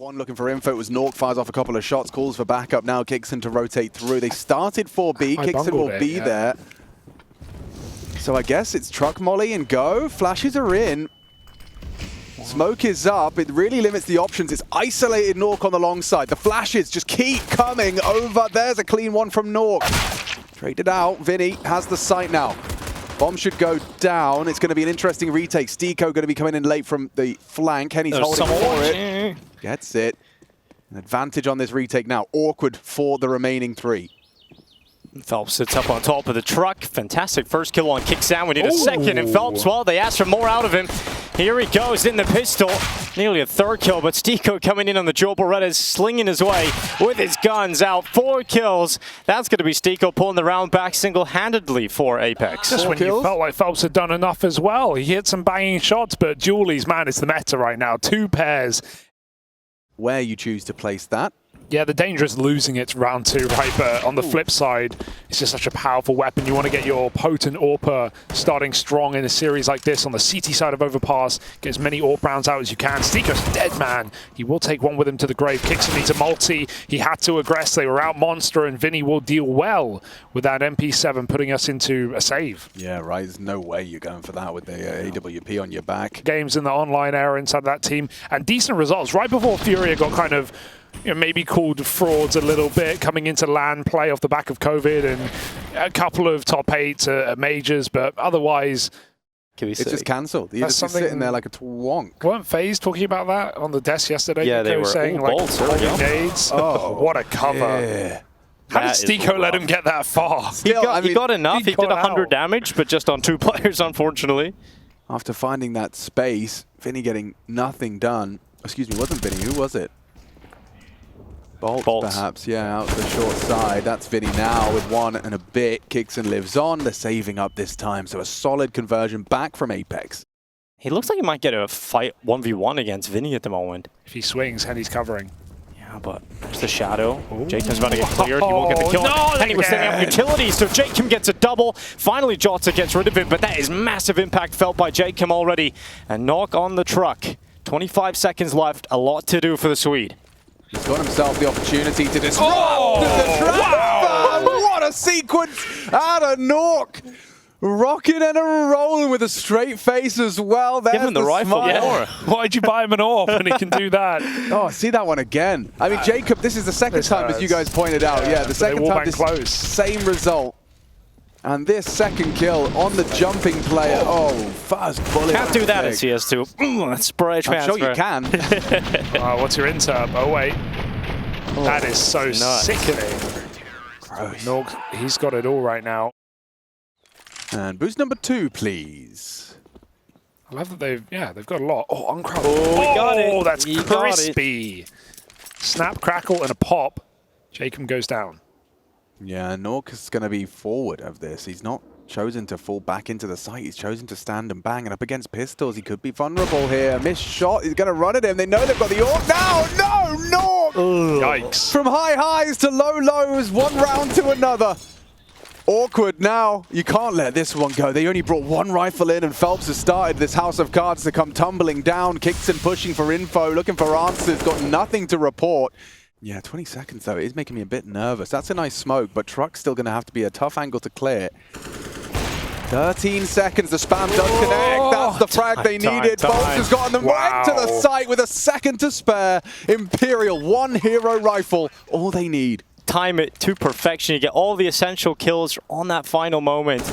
One looking for info. It was Nork, fires off a couple of shots, calls for backup. Now Kixon to rotate through. They started 4B. Kixon will be there. So I guess it's truck molly and go. Flashes are in. Smoke is up. It really limits the options. It's isolated Nork on the long side. The flashes just keep coming over. There's a clean one from Nork. Traded out. Vinny has the sight now. Bomb should go down. It's going to be an interesting retake. Steeko going to be coming in late from the flank. Henny's holding for it. Gets it. An advantage on this retake now. Awkward for the remaining three. Phelps sits up on top of the truck. Fantastic first kill on Kicksound. We need a second, and Phelps, well, they asked for more out of him. Here he goes in the pistol. Nearly a third kill, but Steeko coming in on the Joe Beretta, slinging his way with his guns out. 4 kills. That's going to be Steeko pulling the round back single-handedly for Apeks. Just when you felt like Phelps had done enough as well. He hit some banging shots, but Julies, man, it's the meta right now. 2 pairs. Where you choose to place that. Yeah, the danger is losing it round 2, right? But on the flip side, it's just such a powerful weapon. You want to get your potent AWP starting strong in a series like this on the CT side of Overpass. Get as many AWP rounds out as you can. Steeko's dead, man. He will take one with him to the grave. Kixon needs a multi. He had to aggress. They were out monster, and Vinny will deal well with that MP7, putting us into a save. Yeah, right. There's no way you're going for that with the AWP on your back. Games in the online era inside that team, and decent results. Right before Furia got kind of maybe called frauds a little bit coming into LAN play off the back of COVID and a couple of top 8 at majors, but otherwise it's just cancelled. You're just sitting there like a twonk. Weren't FaZe talking about that on the desk yesterday? Yeah, they were saying nades. Oh, what a cover. Yeah. How did Steeko let him get that far? He got enough. He did 100 damage, but just on 2 players, unfortunately. After finding that space, Vinny getting nothing done. Excuse me, wasn't Vinny. Who was it? Bolts, perhaps, yeah, out to the short side. That's Vinny now with 1 and a bit. Kixon lives on. They're saving up this time, so a solid conversion back from Apeks. He looks like he might get a fight 1v1 against Vinny at the moment. If he swings, Henny's covering. Yeah, but there's the shadow. Jacob's about to get cleared. He won't get the kill. No, Henny was setting up utilities, so Jacob gets a double. Finally, Jota gets rid of it, but that is massive impact felt by Jacob already. And Knock on the truck. 25 seconds left. A lot to do for the Swede. He's got himself the opportunity to disrupt the transfer. Wow. What a sequence out of Nork. Rocking and rolling with a straight face as well. There's Give him the rifle. Yeah. Why'd you buy him an AWP when he can do that? Oh, see that one again. I mean, Jacob, this is the second time, as you guys pointed out. Yeah, the second time this same result. And this second kill on the jumping player. Oh, fast bullet. Can't do that at CS2. That's spray transfer. I'm sure you can. What's your interp? Oh, wait. That is so sickening. Nork, he's got it all right now. And boost number 2, please. I love that they've got a lot. Oh, uncrowded. Oh, we got it. Oh, that's crispy. Snap, crackle, and a pop. Jacob goes down. Yeah, Nork is going to be forward of this. He's not chosen to fall back into the site. He's chosen to stand and bang. And up against pistols, he could be vulnerable here. Missed shot. He's going to run at him. They know they've got the AWP now. No, Nork! Yikes. From high highs to low lows, one round to another. Awkward now. You can't let this one go. They only brought 1 rifle in, and Phelps has started this house of cards to come tumbling down. Kixon pushing for info, looking for answers. Got nothing to report. Yeah, 20 seconds, though. It is making me a bit nervous. That's a nice smoke, but Truck's still going to have to be a tough angle to clear. 13 seconds. The spam does connect. That's the frag they needed. Bolts has gotten them right to the site with a second to spare. Imperial, 1 hero rifle. All they need. Time it to perfection. You get all the essential kills on that final moment.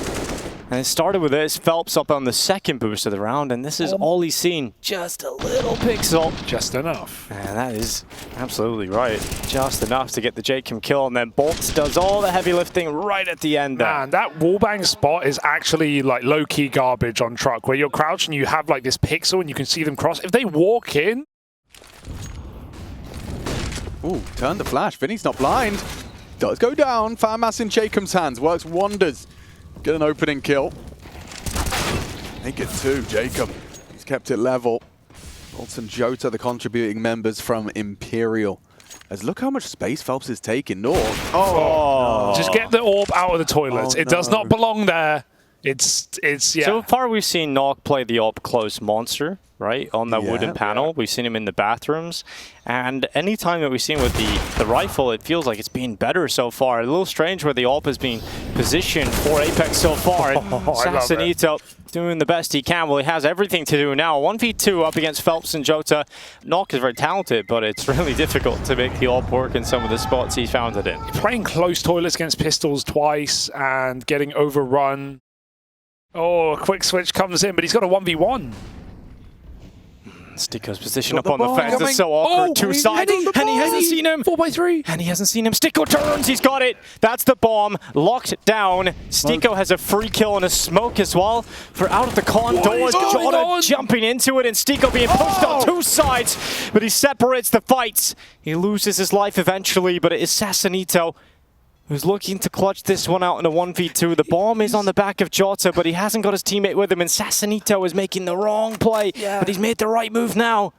And it started with this. Phelps up on the second boost of the round, and this is all he's seen. Just a little pixel. Just enough. And that is absolutely right. Just enough to get the Jacob kill, and then Bolts does all the heavy lifting right at the end there. Man, that wallbang spot is actually like low-key garbage on truck, where you're crouching, you have like this pixel, and you can see them cross. If they walk in... Ooh, turn the flash. Vinny's not blind. Does go down. Farmass in Jacob's hands. Works wonders. Get an opening kill. Make it 2, Jacob. He's kept it level. Bolts and Jota, the contributing members from Imperial. As look how much space Phelps is taking. North. Oh. Just get the AWP out of the toilet. It does not belong there. It's yeah. So far we've seen Knock play the AWP close monster. right, on that wooden panel. We've seen him in the bathrooms. And any time that we've seen with the rifle, it feels like it's been better so far. A little strange where the AWP has been positioned for Apeks so far. And Sassanito doing the best he can. Well, he has everything to do now. 1v2 up against Phelps and Jota. Nock is very talented, but it's really difficult to make the AWP work in some of the spots he's found it in. Playing close toilets against pistols twice and getting overrun. Oh, a quick switch comes in, but he's got a 1v1. Sticko's position up on the fence is so awkward. Two sides. Henny hasn't seen him. 4x3. Henny hasn't seen him. Sticko turns. He's got it. That's the bomb. Locked down. Sticko has a free kill and a smoke as well for out of the condor. Jota jumping into it and Sticko being pushed on two sides. But he separates the fights. He loses his life eventually, but it is Sassanito who's looking to clutch this one out in a 1v2. The bomb is on the back of Jota, but he hasn't got his teammate with him, and Sassanito is making the wrong play, but he's made the right move now.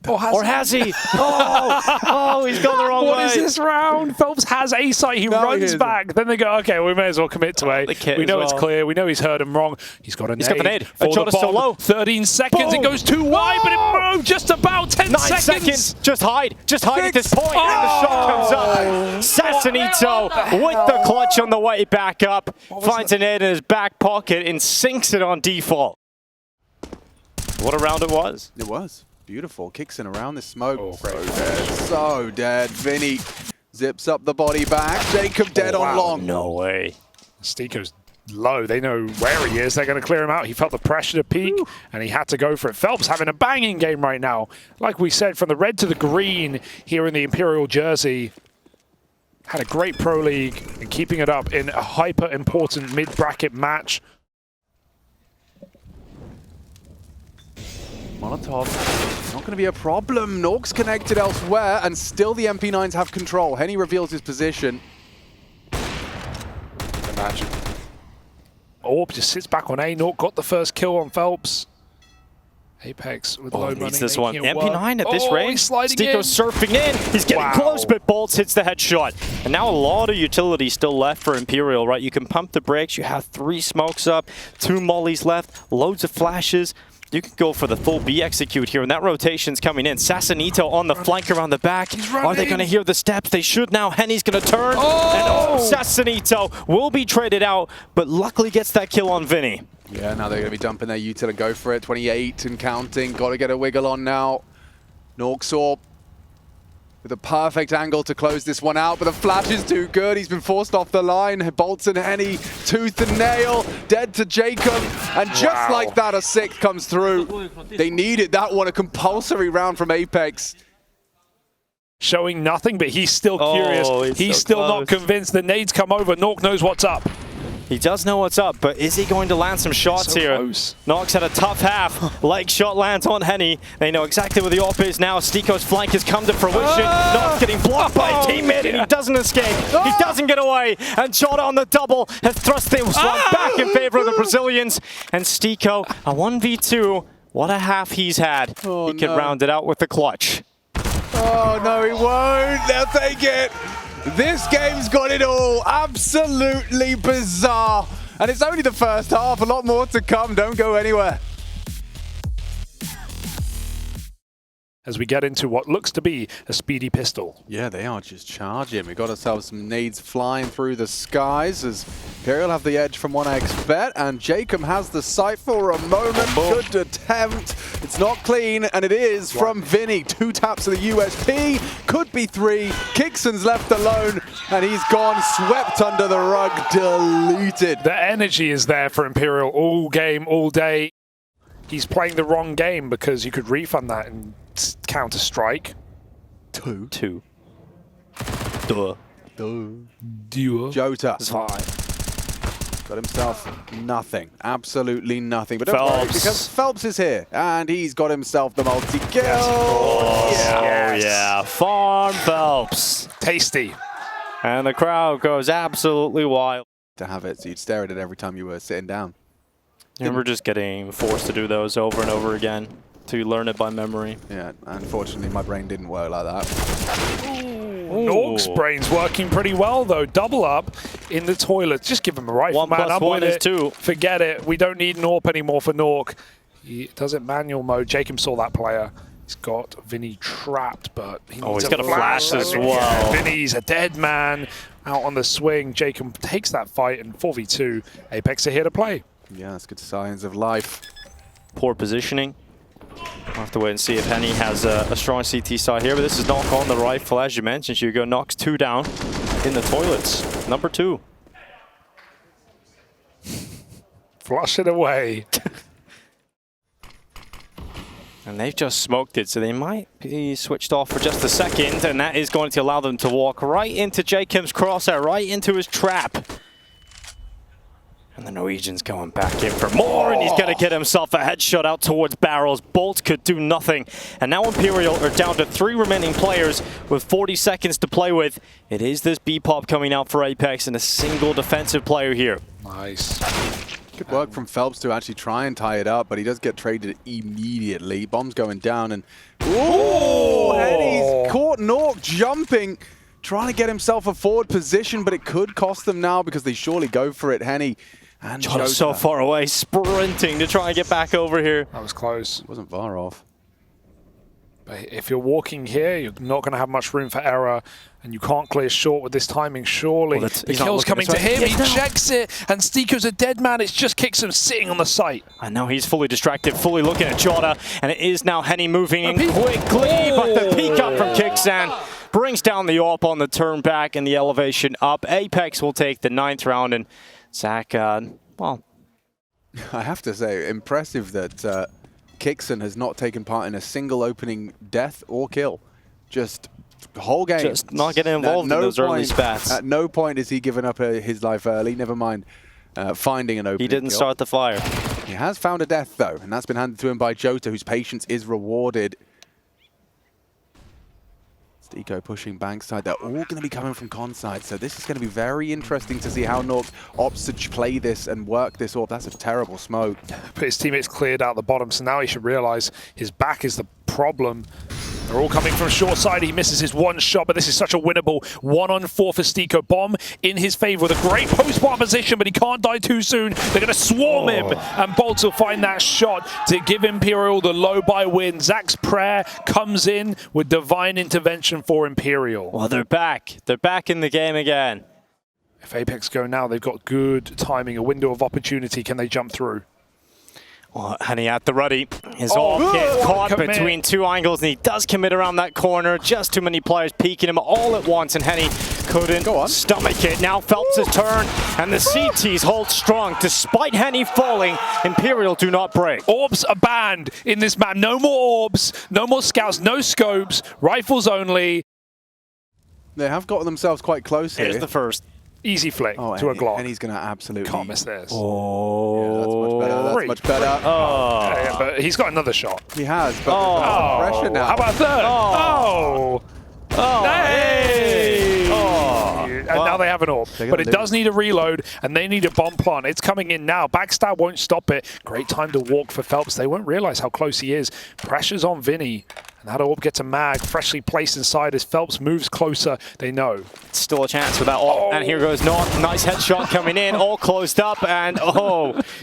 Or has he? Oh, he's gone the wrong way. What is this round? Phelps has A site. He runs back. Then they go, okay, we may as well commit to A. We know it's clear. We know he's heard him wrong. He's got a nade. He's got the nade. Jota's so low. 13 seconds. Boom. It goes too wide, but it just about 10 seconds. Just hide. Just hide at this point. And the shot comes up. Sassanito with the clutch on the way back up. Finds a nade in his back pocket and sinks it on default. What a round it was. It was. Beautiful. Kicks in around the smoke. So dead. So dead. Vinny zips up the body back. Jacob dead on long. No way. Sticko's low. They know where he is. They're going to clear him out. He felt the pressure to peak, and he had to go for it. Phelps having a banging game right now. Like we said, from the red to the green here in the Imperial jersey. Had a great Pro League and keeping it up in a hyper-important mid-bracket match. Molotov, not going to be a problem. Nork's connected elsewhere, and still the MP9s have control. Henny reveals his position. Imagine. Orb just sits back on A. Nork got the first kill on Phelps. Apeks with low money. This one. MP9 at this range. Sticko's surfing in. He's getting close, but Bolts hits the headshot. And now a lot of utility still left for Imperial, right? You can pump the brakes. You have 3 smokes up, 2 mollies left, loads of flashes. You can go for the full B execute here, and that rotation's coming in. Sassanito on the flank around the back. Are they going to hear the steps? They should now. Henny's going to turn. And Sassanito will be traded out, but luckily gets that kill on Vinny. Yeah, now they're going to be dumping their util and go for it. 28 and counting. Got to get a wiggle on now. Norksaw with a perfect angle to close this one out, but the flash is too good. He's been forced off the line. Bolts and Henny, tooth and nail, dead to Jacob. And just like that, a 6 comes through. They needed that one, a compulsory round from Apeks. Showing nothing, but he's still curious. He's still not convinced. The nades come over. Nork knows what's up. He does know what's up, but is he going to land some shots here? Close. Nox had a tough half. Leg shot lands on Henny. They know exactly where the AWP is now. Sticko's flank has come to fruition. Nox getting blocked by a teammate, and he doesn't escape. He doesn't get away. And Jota on the double has thrust this one back in favor of the Brazilians. And Sticko, a 1v2. What a half he's had. He can round it out with the clutch. Oh, no, he won't. They'll take it. This game's got it all. Absolutely bizarre. And it's only the first half. A lot more to come. Don't go anywhere. As we get into what looks to be a speedy pistol. Yeah, they are just charging. We got ourselves some nades flying through the skies as Imperial have the edge from 1x bet, and Jacob has the sight for a moment. Good attempt. It's not clean, and it is from Vinny. 2 taps of the USP. Could be 3. Kickson's left alone, and he's gone, swept under the rug, deleted. The energy is there for Imperial all game, all day. He's playing the wrong game because you could refund that and Counter-Strike. 2. Duh. Jota. 5. Got himself nothing. Absolutely nothing. But don't worry, because Phelps is here. And he's got himself the multi-kill. Yeah. Farm Phelps. Tasty. And the crowd goes absolutely wild. To have it, so you'd stare at it every time you were sitting down. And we're just getting forced to do those over and over again to learn it by memory. Yeah, unfortunately my brain didn't work like that. Nork's brain's working pretty well though. Double up in the toilet. Just give him a rifle, 1 man. + 1 is 2. Forget it. We don't need an AWP anymore for Nork. He does it manual mode. Jacob saw that player. He's got Vinny trapped, but he's got a flash as well. Vinny's a dead man out on the swing. Jacob takes that fight, and 4v2. Apeks are here to play. Yeah, that's good signs of life. Poor positioning. We'll have to wait and see if Henny has a strong CT side here, but this is knock on the rifle, as you mentioned. Hugo knocks 2 down in the toilets. Number 2. Flush it away. And they've just smoked it, so they might be switched off for just a second, and that is going to allow them to walk right into Jacob's crosshair, right into his trap. And the Norwegian's going back in for more, and he's going to get himself a headshot out towards barrels. Bolt could do nothing. And now Imperial are down to 3 remaining players with 40 seconds to play with. It is this B-pop coming out for Apeks and a single defensive player here. Nice. Good work from Phelps to actually try and tie it up, but he does get traded immediately. Bomb's going down, and and he's caught Nork jumping, trying to get himself a forward position, but it could cost them now because they surely go for it. Henny and Jota so far away, sprinting to try and get back over here. That was close. It wasn't far off. But if you're walking here, you're not going to have much room for error, and you can't clear short with this timing, surely. Well, the kill's coming to him, he checks it, and Stiko's a dead man. It's just kicks him sitting on the site. And now he's fully distracted, fully looking at Jota, and it is now Henny moving in quickly, but the peek up from Kixan brings down the AWP on the turn back and the elevation up. Apeks will take the 9th round, and Zach, well. I have to say, impressive that Kixan has not taken part in a single opening death or kill. Just the whole game. Just not getting involved in those early spats. At no point has he given up his life early, never mind finding an opening He didn't kill. start the fire. He has found a death, though, and that's been handed to him by Jota, whose patience is rewarded. Stiko pushing bankside. They're all going to be coming from conside, so this is going to be very interesting to see how Nork opts to play this and work this off. That's a terrible smoke. But his teammates cleared out the bottom, so now he should realize his back is the problem. They're all coming from short side. He misses his 1 shot, but this is such a winnable 1-on-4 for Stiko. Bomb in his favor with a great post-bar position, but he can't die too soon. They're going to swarm him, and Bolt will find that shot to give Imperial the low-by win. Zach's prayer comes in with divine intervention for Imperial. Well, they're back. They're back in the game again. If Apeks go now, they've got good timing, a window of opportunity. Can they jump through? Oh, Henny at the ready. His AWP gets caught between 2 angles, and he does commit around that corner. Just too many players peeking him all at once, and Henny couldn't stomach it. Now Phelps' turn, and the CTs hold strong. Despite Henny falling, Imperial do not break. Orbs are banned in this map. No more orbs, no more scouts, no scopes, rifles only. They have gotten themselves quite close here. Here's the first. Easy flick to a Glock. And he's going to absolutely... Can't miss this. Oh, yeah, that's much better. That's much better. Yeah, but he's got another shot. He has, but there's pressure now. How about a third? Hey! And now they have an AWP. But it does need a reload, and they need a bomb plant. It's coming in now. Backstab won't stop it. Great time to walk for Phelps. They won't realize how close he is. Pressure's on Vinny. And that AWP gets a mag, freshly placed inside as Phelps moves closer. They know. Still a chance for that AWP. And here goes Nork. Nice headshot coming in, all closed up. And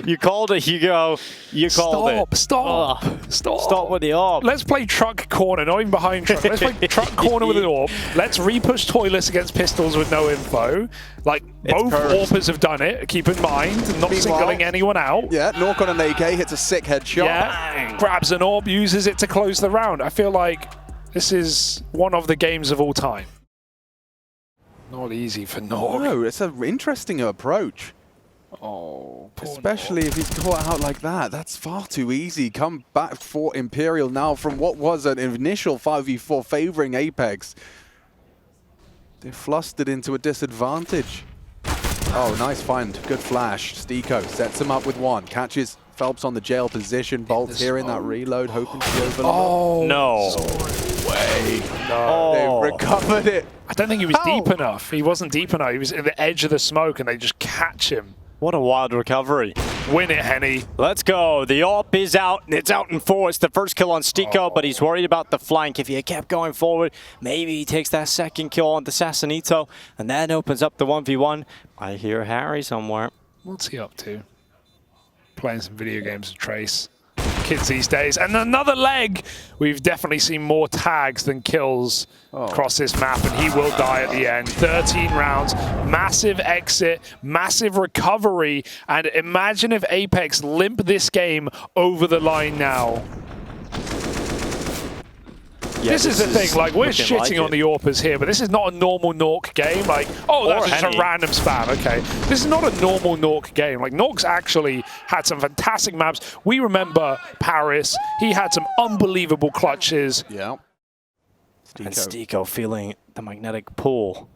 you called it, Hugo. You called it. Stop with the AWP. Let's play truck corner, not even behind truck. Let's play truck corner with an AWP. Let's re-push toilets against pistols with no info. Like, both AWPers have done it, keep in mind. Not singling anyone out. Yeah, Nork on an AK, hits a sick headshot. Yeah, grabs an AWP, uses it to close the round. I feel like this is one of the games of all time. Not easy for Nork. No, it's an interesting approach. Especially if he's caught out like that. That's far too easy. Come back for Imperial now from what was an initial 5v4 favoring Apeks. They're flustered into a disadvantage. Oh, nice find. Good flash. Stiko sets him up with 1. Catches Phelps on the jail position. Bolt's hearing that reload, hoping to be overlooked. Oh, no. Way. No. They recovered it. I don't think he was deep enough. He wasn't deep enough. He was at the edge of the smoke, and they just catch him. What a wild recovery. Win it, Henny. Let's go. The AWP is out, and it's out in 4. It's the first kill on Stiko, but he's worried about the flank. If he kept going forward, maybe he takes that second kill on the Sassanito, and that opens up the 1v1. I hear Harry somewhere. What's he up to? Playing some video games with Trace. kids these days. And another leg. We've definitely seen more tags than kills across this map, and he will die at the end. 13 rounds, massive exit, massive recovery, and imagine if Apeks limp this game over the line now. Yeah, this is the thing, like, we're shitting on the AWPers here, but this is not a normal Nork game. Like, oh, that's just a random spam, okay. This is not a normal Nork game. Like, Nork's actually had some fantastic maps. We remember Paris. He had some unbelievable clutches. Yeah. And Stiko feeling the magnetic pull.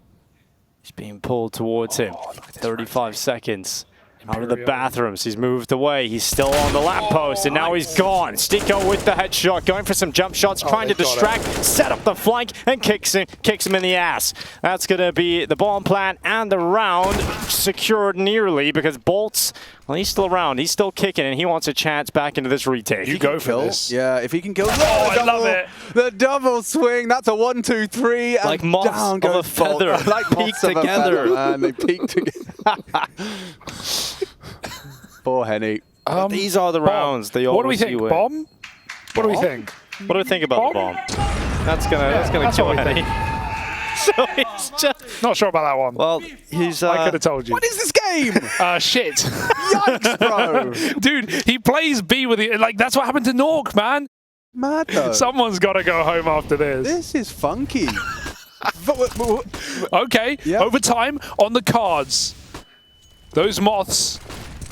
He's being pulled towards him. 35 seconds. Out of the bathrooms, he's moved away. He's still on the lamppost, and now he's gone. Stiko with the headshot, going for some jump shots, trying to distract, set up the flank, and kicks him in the ass. That's going to be the bomb plant and the round secured nearly, because Bolt's, well, he's still around. He's still kicking, and he wants a chance back into this retake. You go for this. Yeah, if he can kill. I love it. The double swing. That's a 1, 2, 3. Like moths down of a feather. Like peek together. And they peek together. Poor Henny. These are the rounds. They what do we think? Bomb? What do we think? What do we think about the bomb? That's gonna kill Henny. So he's just not sure about that one. Well, he's. I could have told you. What is this game? Shit. Yikes, bro. Dude, he plays B with it. Like, that's what happened to Nork, man. Mad though. Someone's got to go home after this. This is funky. Okay, yep. Overtime on the cards. Those moths,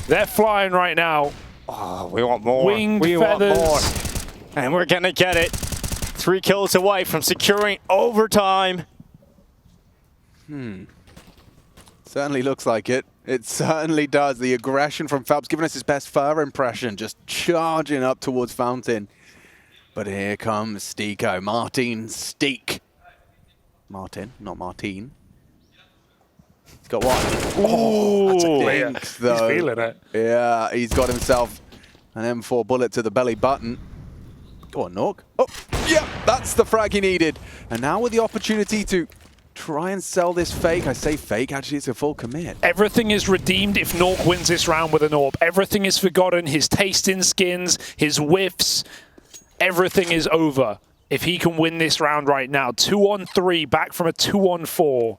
they're flying right now. Oh, we want more. Winged feathers. Want more. And we're going to get it. 3 kills away from securing overtime. Certainly looks like it. It certainly does. The aggression from Phelps giving us his best fur impression, just charging up towards Fountain. But here comes Stiko. Martin Steak. Martin, not Martine. He's got one. Oh, that's a clear. He's feeling it. Yeah, he's got himself an M4 bullet to the belly button. Go on, Nork. Oh, yeah, that's the frag he needed. And now with the opportunity to try and sell this fake. I say fake, actually it's a full commit. Everything is redeemed if Nork wins this round with an AWP. Everything is forgotten. His taste in skins, his whiffs, everything is over if he can win this round right now. 2-on-3, back from a 2-on-4.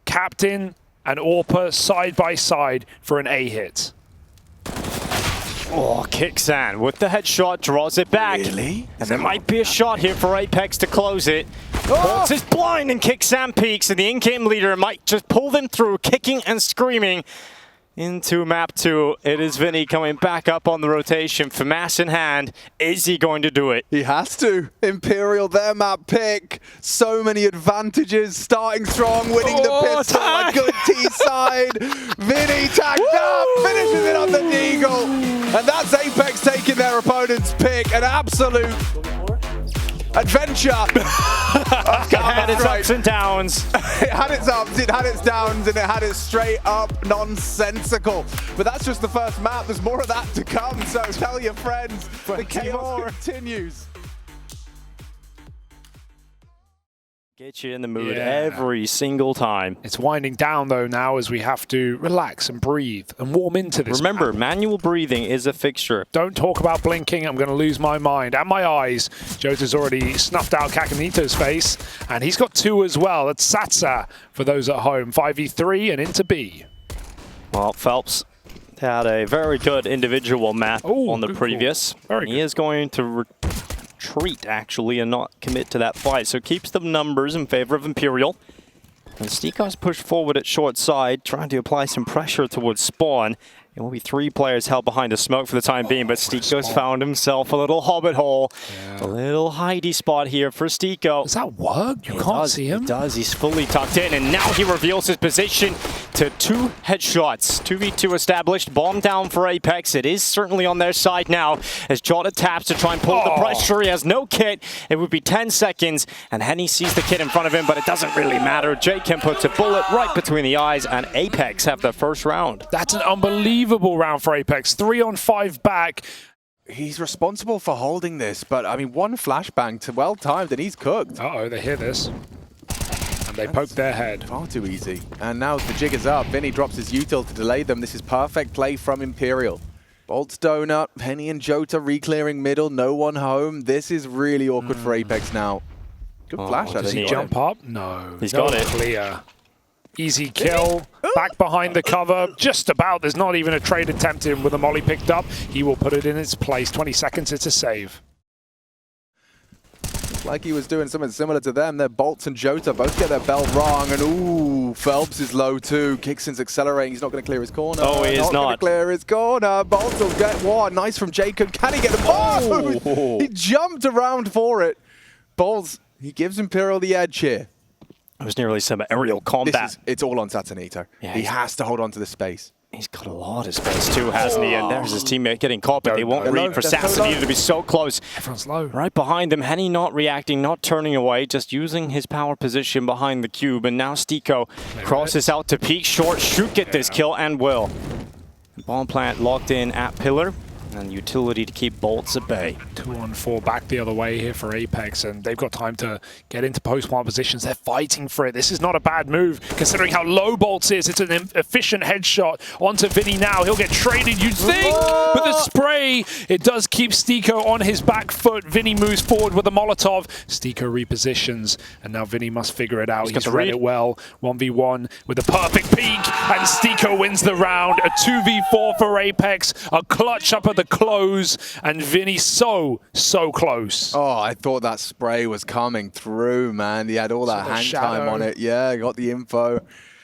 Captain and AWPer side by side for an A hit. Oh, Kixan with the headshot, draws it back. Really? And there might be a shot here for Apeks to close it. Bolts is blind and Kixan peeks, and the in-game leader might just pull them through, kicking and screaming into map 2. It is Vinny coming back up on the rotation, FAMAS in hand. Is he going to do it? He has to. Imperial, their map pick. So many advantages. Starting strong, winning the pistol. A good T side. Vinny tagged up, finishes it on the Deagle. And that's Apeks taking their opponent's pick. An absolute adventure. It had its ups and downs. It had its ups, it had its downs, and it had its straight up nonsensical. But that's just the first map. There's more of that to come, so tell your friends. The chaos continues. Get you in the mood every single time. It's winding down though now as we have to relax and breathe and warm into this. Remember, manual breathing is a fixture. Don't talk about blinking. I'm going to lose my mind and my eyes. Jota's already snuffed out Kakamito's face, and he's got 2 as well. That's Satsa for those at home. 5v3 and into B. Well, Phelps had a very good individual map on the previous. He is going to retreat, actually, and not commit to that fight. So keeps the numbers in favor of Imperial. And Stiko's pushed forward at short side, trying to apply some pressure towards spawn. It will be 3 players held behind the smoke for the time being, but Stiko's found himself a little hobbit hole. A little hidey spot here for Stiko. Does that work? You can't see him? It does. He's fully tucked in, and now he reveals his position to 2 headshots. 2v2 established. Bomb down for Apeks. It is certainly on their side now as Jota taps to try and pull the pressure. He has no kit. It would be 10 seconds, and Henny sees the kit in front of him, but it doesn't really matter. Jaken puts a bullet right between the eyes, and Apeks have the first round. That's an unbelievable round for Apeks. 3-on-5 back. He's responsible for holding this, but I mean, 1 flashbang to well-timed and he's cooked. Uh-oh, they hear this. And they poke their head. Far too easy. And now the jig is up. Vinny drops his util to delay them. This is perfect play from Imperial. Bolt's donut, Penny and Jota re-clearing middle, no one home. This is really awkward for Apeks now. Good flash, I think. Does he jump up? No. He's got it. Clear. Easy kill. Back behind the cover. Just about. There's not even a trade attempt in with the molly picked up. He will put it in its place. 20 seconds, it's a save. Like he was doing something similar to them. Their Bolts and Jota both get their bell wrong. And ooh, Phelps is low too. Kickson's accelerating. He's not going to clear his corner. Oh, he is not. Going to clear his corner. Bolts will get one. Nice from Jacob. Can he get the ball? Oh. He jumped around for it. Bolts, he gives Imperial the edge here. It was nearly some aerial combat. It's all on Satanito. Yeah, he has to hold on to the space. He's got a lot of space too, hasn't he? And there's his teammate getting caught, but they won't read for Satanito to be so close. Everyone's low. Right behind him, Henny not reacting, not turning away, just using his power position behind the cube. And now Stiko crosses out to peek short, shoot get this kill, and will. Bomb plant locked in at pillar. And utility to keep Bolts at bay. 2-on-4 back the other way here for Apeks, and they've got time to get into post-plant positions. They're fighting for it. This is not a bad move, considering how low Bolts is. It's an efficient headshot onto Vinny now. He'll get traded, you'd think, but the spray, it does keep Stiko on his back foot. Vinny moves forward with a Molotov. Stiko repositions, and now Vinny must figure it out. He's read it well. 1v1 with a perfect peek, and Stiko wins the round. A 2v4 for Apeks, a clutch up at the close, and Vinny so close. Oh, I thought that spray was coming through, man. He had all that hang time on it. Yeah, got the info.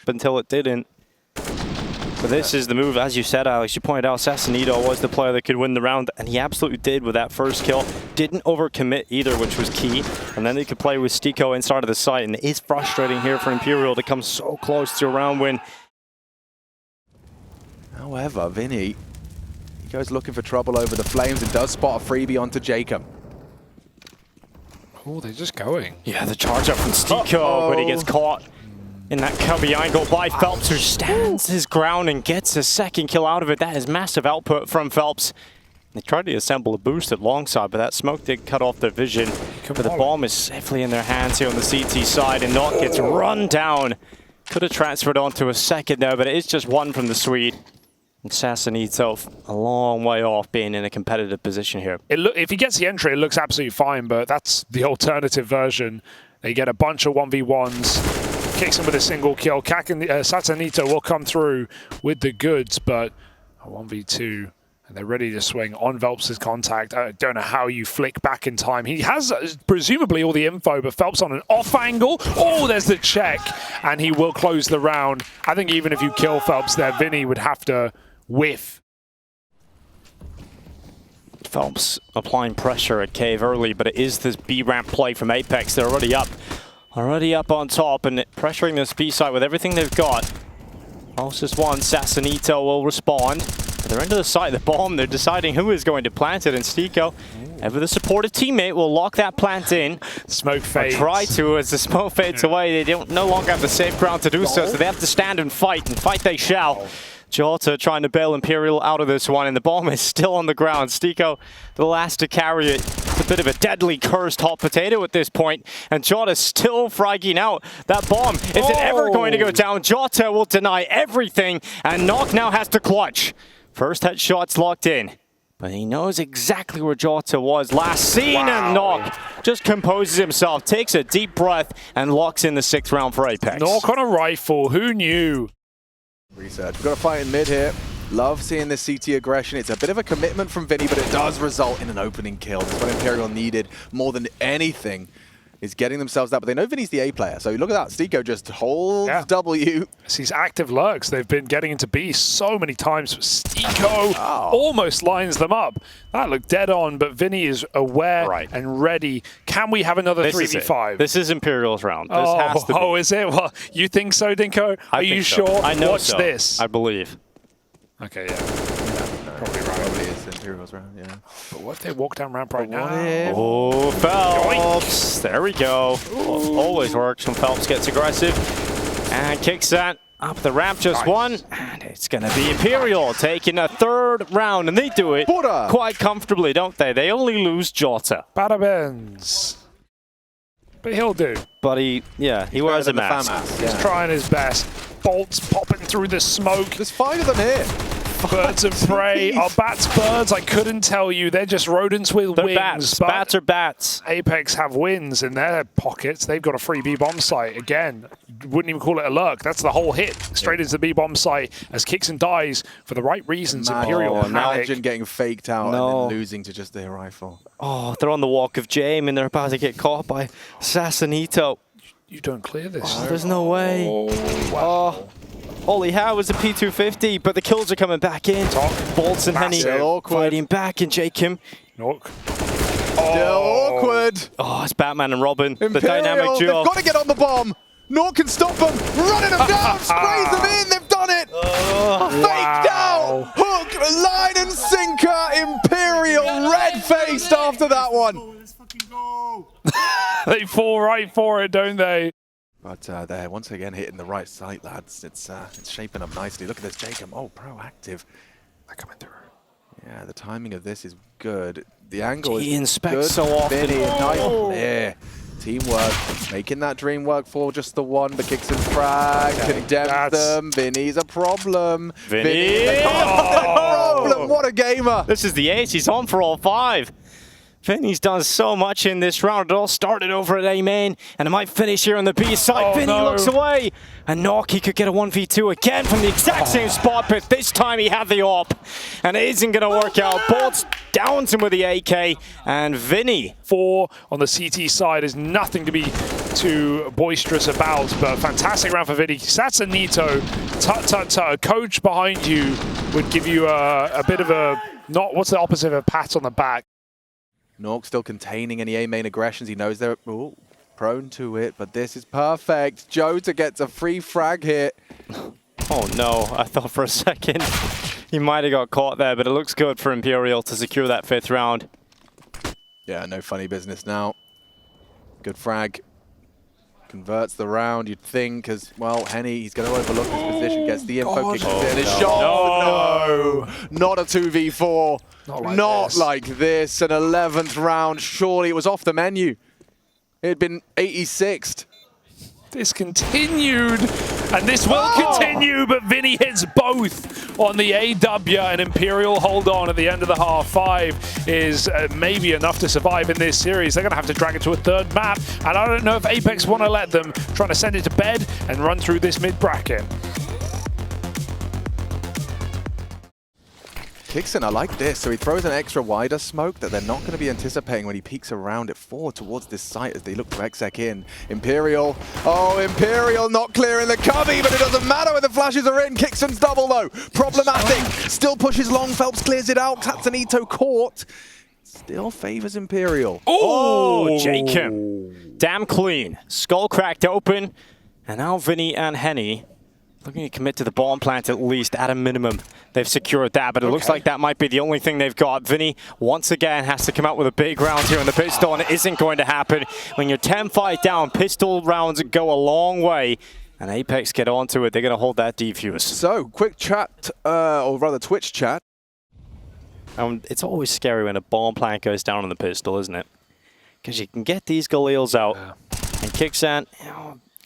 Until it didn't. But this is the move, as you said, Alex. You pointed out Satanito was the player that could win the round, and he absolutely did with that first kill. Didn't overcommit either, which was key. And then they could play with Stiko inside of the site, and it is frustrating here for Imperial to come so close to a round win. However, Vinny, he goes looking for trouble over the flames and does spot a freebie onto Jacob. Oh, they're just going. Yeah, the charge up from Stiko, but he gets caught in that cubby angle by Phelps, who stands his ground and gets a second kill out of it. That is massive output from Phelps. They tried to assemble a boost at long side, but that smoke did cut off their vision. But the bomb is safely in their hands here on the CT side, and Knock gets run down. Could have transferred onto a second there, but it is just one from the Swede. And Satanito a long way off being in a competitive position here. If he gets the entry, it looks absolutely fine, but that's the alternative version. They get a bunch of 1v1s, kicks him with a single kill. Satanito will come through with the goods, but a 1v2, and they're ready to swing on Phelps' contact. I don't know how you flick back in time. He has presumably all the info, but Phelps on an off angle. Oh, there's the check, and he will close the round. I think even if you kill Phelps there, Vinny would have to whiff. Phelps applying pressure at Cave early, but it is this B-ramp play from Apeks. They're already up on top, and pressuring this B side with everything they've got. Closest one, Satanito will respond. At their end of the site, the bomb, they're deciding who is going to plant it, and Stiko, ever the supportive teammate, will lock that plant in. Smoke fades. Try to, as the smoke fades away. They no longer have the safe ground to do so they have to stand and fight they shall. Jota trying to bail Imperial out of this one, and the bomb is still on the ground. Stiko, the last to carry it. It's a bit of a deadly cursed hot potato at this point, and Jota still fragging out. That bomb, is it ever going to go down? Jota will deny everything, and Knock now has to clutch. First headshot's locked in, but he knows exactly where Jota was last seen, and Knock just composes himself, takes a deep breath, and locks in the 6th round for Apeks. Knock on a rifle, who knew? Research. We've got a fight in mid here. Love seeing this CT aggression. It's a bit of a commitment from Vinny, but it does result in an opening kill. That's what Imperial needed more than anything, is getting themselves that. But they know Vinny's the A player. So look at that. Stiko just holds W. It's these active lurks. They've been getting into B so many times. Stiko almost lines them up. That looked dead on, but Vinny is aware and ready. Can we have another 3v5? This is Imperial's round. This has to be. Oh, is it? Well, you think so, Dinko? Are you sure? I know. Watch this. I believe. Okay, yeah. Probably right. Probably is Imperial's round, yeah. But what if they walk down ramp right now? Oh, Phelps. There we go. Always works when Phelps gets aggressive. And kicks that up the ramp, just one. And it's going to be Imperial taking a 3rd round. And they do it quite comfortably, don't they? They only lose Jota. Bada bends. But he'll do. But he wears a mask. He's trying his best. Bolts popping through the smoke. There's 5 of them here. Birds of prey. Are bats birds? I couldn't tell you. They're just rodents with They're wings. bats. Bats are bats. Apeks have wins in their pockets. They've got a free B-bomb site. Again, wouldn't even call it a lurk. That's the whole hit. Straight into the B-bomb site as Kixon dies for the right reasons. Imperial panic. Imagine getting faked out and then losing to just their rifle. Oh, they're on the walk of shame and they're about to get caught by Sassanito. You don't clear this. Oh, there's no way. Oh, wow. Oh. All he had was a P250, but the kills are coming back in. Bolts and Henny fighting back, and Jakim. Knock. Still awkward. Oh, it's Batman and Robin, Imperial, the dynamic duo. They've got to get on the bomb. Nork can stop them. Running them down, sprays them in. They've done it. Faked out. Hook, line and sinker. Imperial red-faced after that one. Let's fucking go. They fall right for it, don't they? But they're once again hitting the right site, lads. It's shaping up nicely. Look at this, Jacob. Oh, proactive. They're coming through. Yeah, the timing of this is good. The angle He is inspects good. so often. Vinny, nice clear. Teamwork, making that dream work for just the one, but Kixon's frag condemns them. Vinny's a problem. Vinny! Vinny's a problem. What a gamer. This is the ace. He's on for all 5. Vinny's done so much in this round. It all started over at A main, and it might finish here on the B side. Vinny looks away, and Nock, he could get a 1v2 again from the exact same spot, but this time he had the AWP, and it isn't going to work out. Bolts downs him with the AK, and Vinny. 4 on the CT side is nothing to be too boisterous about, but fantastic round for Vinny. Sassanito, a coach behind you would give you a bit of a, what's the opposite of a pat on the back? Nork still containing any A-main aggressions. He knows they're prone to it, but this is perfect. Jota gets a free frag hit. Oh no, I thought for a second he might have got caught there, but it looks good for Imperial to secure that 5th round. Yeah, no funny business now. Good frag. Converts the round, you'd think, as, well, Henny, he's going to overlook his position, gets the info, kicks in his shot. No! Not a 2v4. Not like this. An 11th round. Surely it was off the menu. It had been 86th. This continued, and this will continue, but Vinny hits both on the AW, and Imperial hold on at the end of the half. 5 is maybe enough to survive in this series. They're going to have to drag it to a 3rd map, and I don't know if Apeks want to let them, trying to send it to bed and run through this mid-bracket. Kixon, I like this. So he throws an extra wider smoke that they're not going to be anticipating when he peeks around at 4 towards this site as they look to exec in. Imperial. Oh, Imperial not clearing the cubby, but it doesn't matter when the flashes are in. Kixon's double, though. Problematic. Still pushes long. Phelps clears it out. Tatsanito caught. Still favors Imperial. Oh, Jacob. Damn clean. Skull cracked open. And now Vinny and Henny looking to commit to the bomb plant at least, at a minimum. They've secured that, but it looks like that might be the only thing they've got. Vinny, once again, has to come out with a big round here in the pistol, and it isn't going to happen. When you're 10-5 down, pistol rounds go a long way, and Apeks get onto it. They're going to hold that defuse. So, quick chat, or rather Twitch chat. It's always scary when a bomb plant goes down on the pistol, isn't it? Because you can get these Galils out, and Kixon,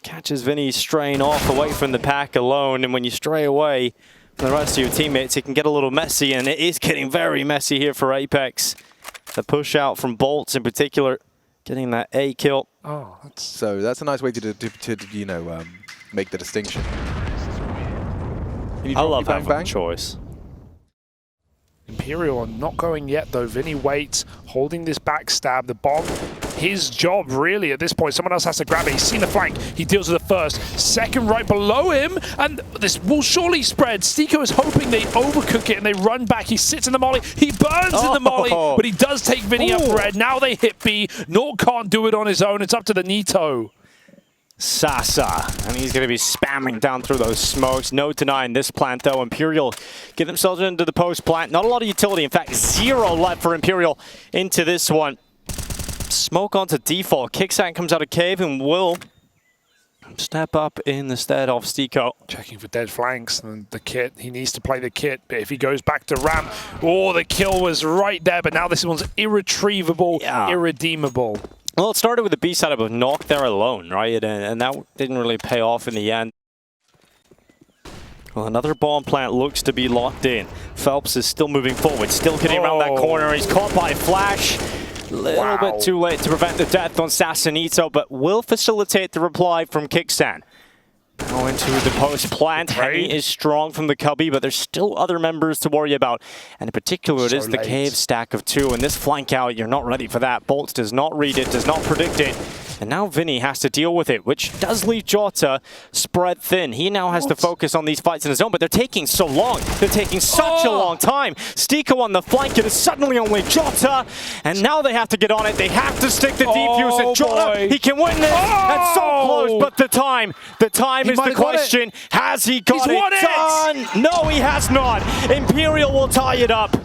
catches Vinny straying off away from the pack alone, and when you stray away from the rest of your teammates, it can get a little messy, and it is getting very messy here for Apeks. The push out from Bolts in particular, getting that A kill. Oh, so that's a nice way to you know, make the distinction. I love having choice. Imperial are not going yet, though. Vinny waits, holding this backstab. The bomb, his job, really, at this point. Someone else has to grab it. He's seen the flank. He deals with the first. Second right below him, and this will surely spread. Stiko is hoping they overcook it, and they run back. He sits in the molly. He burns in the molly, but he does take Vinny up red. Now they hit B. Nort can't do it on his own. It's up to the Nito. Sasa, and he's going to be spamming down through those smokes. No denying this plant, though. Imperial get themselves into the post plant. Not a lot of utility. In fact, 0 left for Imperial into this one. Smoke onto default. Kicksan comes out of cave and will step up in the stead of Stiko. Checking for dead flanks and the kit. He needs to play the kit, but if he goes back to ramp, the kill was right there, but now this one's irretrievable, irredeemable. Well, it started with the B setup of Knock there alone, right? And that didn't really pay off in the end. Well, another bomb plant looks to be locked in. Phelps is still moving forward, still getting around that corner. He's caught by Flash. A little bit too late to prevent the death on Sassanito, but will facilitate the reply from Kicksan. Now into the post plant. Henny is strong from the cubby, but there's still other members to worry about. And in particular, it is the cave stack of 2. And this flank out, you're not ready for that. Bolts does not read it, does not predict it. And now Vinny has to deal with it, which does leave Jota spread thin. He now has to focus on these fights in his own, but they're taking so long. They're taking such a long time. Stiko on the flank, it is suddenly only Jota. And now they have to get on it. They have to stick the defuse. And Jota, he can win this. That's so close, but the time is the question. Has he got it done? No, he has not. Imperial will tie it up.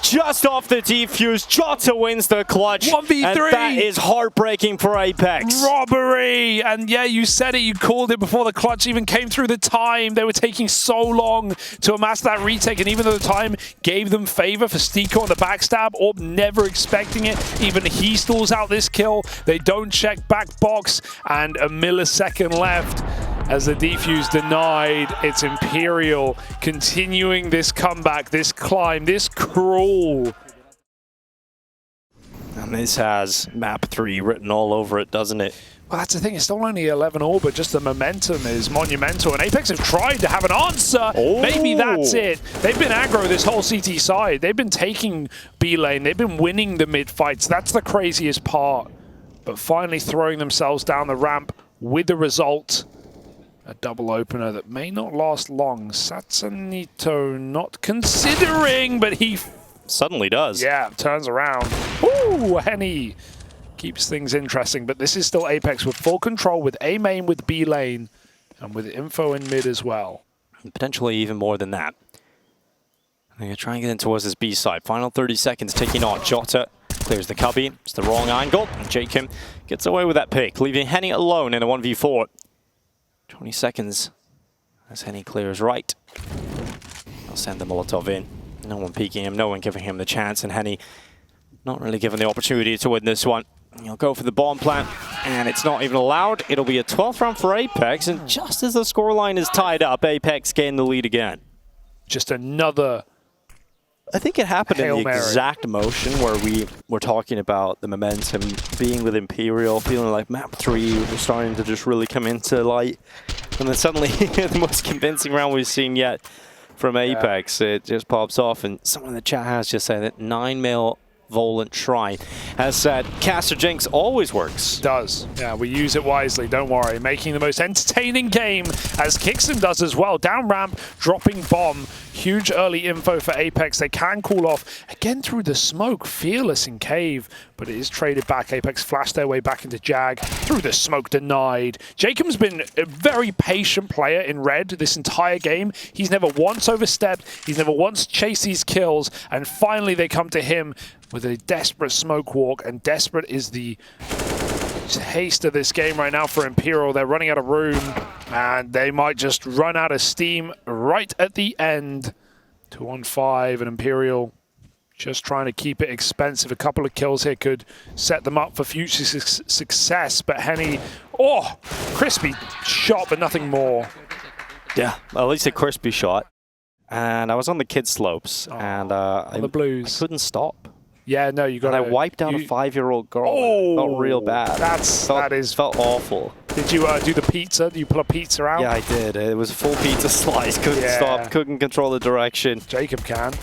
Just off the defuse, Jota wins the clutch. 1v3. And that is heartbreaking for Apeks. Robbery! And yeah, you said it, you called it before the clutch even came through the time. They were taking so long to amass that retake, and even though the time gave them favor for Stiko on the backstab, Orb never expecting it. Even he stalls out this kill. They don't check back box, and a millisecond left. As the defuse denied, it's Imperial continuing this comeback, this climb, this crawl. And this has map 3 written all over it, doesn't it? Well, that's the thing, it's still only 11 all, but just the momentum is monumental. And Apeks have tried to have an answer. Maybe that's it. They've been aggro this whole CT side. They've been taking B lane. They've been winning the mid fights. That's the craziest part. But finally throwing themselves down the ramp with the result. A double opener that may not last long. Satsanito not considering, but he suddenly does. Yeah, turns around. Ooh, Henny keeps things interesting, but this is still Apeks with full control, with A main, with B lane, and with info in mid as well. And potentially even more than that. They're going to try and get in towards this B side. Final 30 seconds ticking on. Jota clears the cubby. It's the wrong angle. And Jacob gets away with that pick, leaving Henny alone in a 1v4. 20 seconds as Henny clears right. I'll send the Molotov in. No one peeking him, no one giving him the chance, and Henny not really given the opportunity to win this one. He'll go for the bomb plant, and it's not even allowed. It'll be a 12th round for Apeks, and just as the scoreline is tied up, Apeks gain the lead again. Just another I think it happened in the Mary. exact motion where we were talking about the momentum being with Imperial, feeling like map 3 was starting to just really come into light. And then suddenly, the most convincing round we've seen yet from Apeks, it just pops off. And someone in the chat has just said that 9-mil Volant Shrine has said Caster Jinx always works. Does. Yeah, we use it wisely, don't worry. Making the most entertaining game, as Kicksan does as well. Down ramp, dropping bomb. Huge early info for Apeks. They can cool off. Again through the smoke. Fearless in cave, but it is traded back. Apeks flash their way back into Jag. Through the smoke, denied. Jacob's been a very patient player in red this entire game. He's never once overstepped. He's never once chased these kills. And finally they come to him with a desperate smoke walk, and desperate is the taste of this game right now for Imperial. They're running out of room, and they might just run out of steam right at the end. 2-on-5, and Imperial just trying to keep it expensive. A couple of kills here could set them up for future success, but Henny, crispy shot, but nothing more. Yeah, at least a crispy shot. And I was on the kid slopes, and the blues. I couldn't stop. Yeah, no, you got. And I wiped out a 5-year-old girl. It felt real bad. That felt awful. Did you do the pizza? Did you pull a pizza out? Yeah, I did. It was a full pizza slice. Couldn't stop. Couldn't control the direction. Jacob can.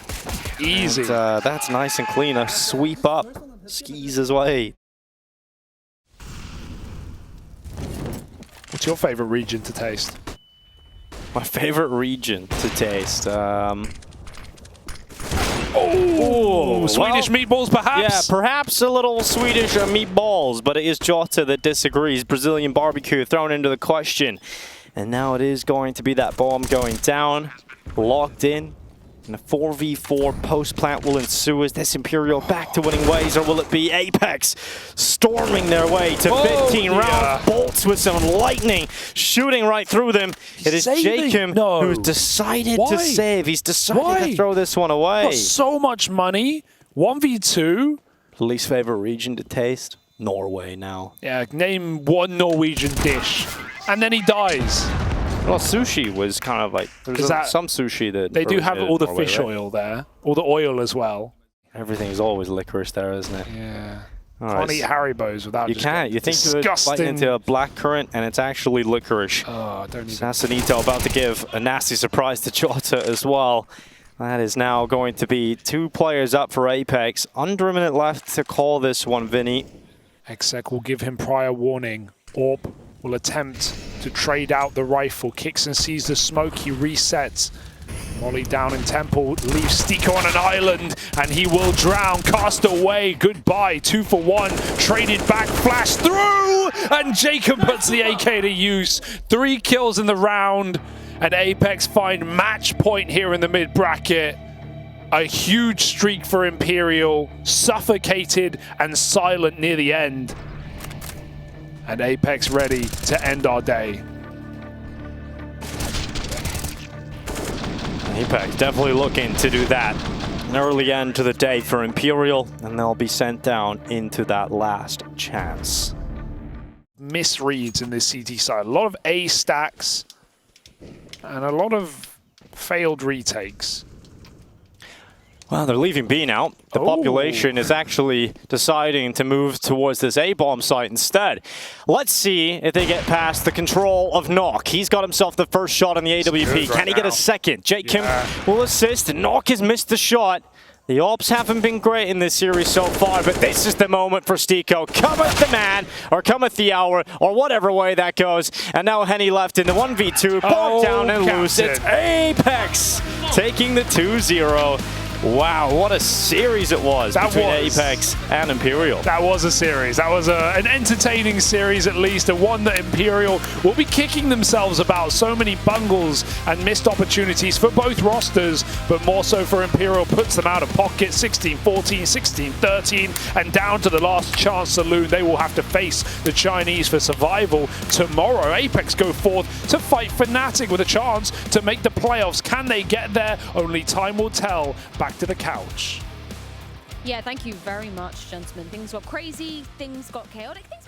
Easy. And, that's nice and clean. A sweep up, skis his way. What's your favorite region to taste? My favorite region to taste. Swedish meatballs, perhaps? Yeah, perhaps a little Swedish meatballs, but it is Jota that disagrees. Brazilian barbecue thrown into the question. And now it is going to be that bomb going down, locked in. And a 4v4 post-plant will ensue. Is this Imperial back to winning ways, or will it be Apeks storming their way to 15 rounds? Bolts with some lightning shooting right through them. It is Jacob who's decided to save. He's decided to throw this one away. So much money. 1v2. Least favorite region to taste? Norway now. Yeah, name one Norwegian dish. And then he dies. Well, sushi was kind of like, there's some sushi that... They do have all the Norway, fish right? oil there, all the oil as well. Everything is always licorice there, isn't it? Yeah. Oh, Can't eat Haribos without You can't. You think you're biting into a black currant, and it's actually licorice. Oh, don't even. Sassanito about to give a nasty surprise to Jota as well. That is now going to be 2 players up for Apeks. Under a minute left to call this one, Vinny. Exec will give him prior warning. Orp will attempt to trade out the rifle. Kicks and sees the smoke. He resets. Molly down in Temple, leaves Stiko on an island, and he will drown. Cast away, goodbye, 2 for 1. Traded back, flash through, and Jacob puts the AK to use. 3 kills in the round, and Apeks find match point here in the mid bracket. A huge streak for Imperial, suffocated and silent near the end. And Apeks ready to end our day. Apeks definitely looking to do that. An early end to the day for Imperial, and they'll be sent down into that last chance. Misreads in this CT side. A lot of A stacks and a lot of failed retakes. Well, they're leaving B now. The population is actually deciding to move towards this A-bomb site instead. Let's see if they get past the control of Nock. He's got himself the first shot on the AWP. Can he get a second? Jake Kim will assist. Nock has missed the shot. The ops haven't been great in this series so far, but this is the moment for Stiko. Cometh the man, or cometh the hour, or whatever way that goes. And now Henny left in the 1v2, bogged down and loose. It's Apeks taking the 2-0. Wow, what a series it was between Apeks and Imperial. That was a series. That was an entertaining series, at least, and one that Imperial will be kicking themselves about. So many bungles and missed opportunities for both rosters, but more so for Imperial. Puts them out of pocket, 16-14, 16-13, and down to the last chance saloon. They will have to face the Chinese for survival tomorrow. Apeks go forth to fight Fnatic with a chance to make the playoffs. Can they get there? Only time will tell. Back to the couch. Yeah, thank you very much, gentlemen. Things got crazy, things got chaotic, things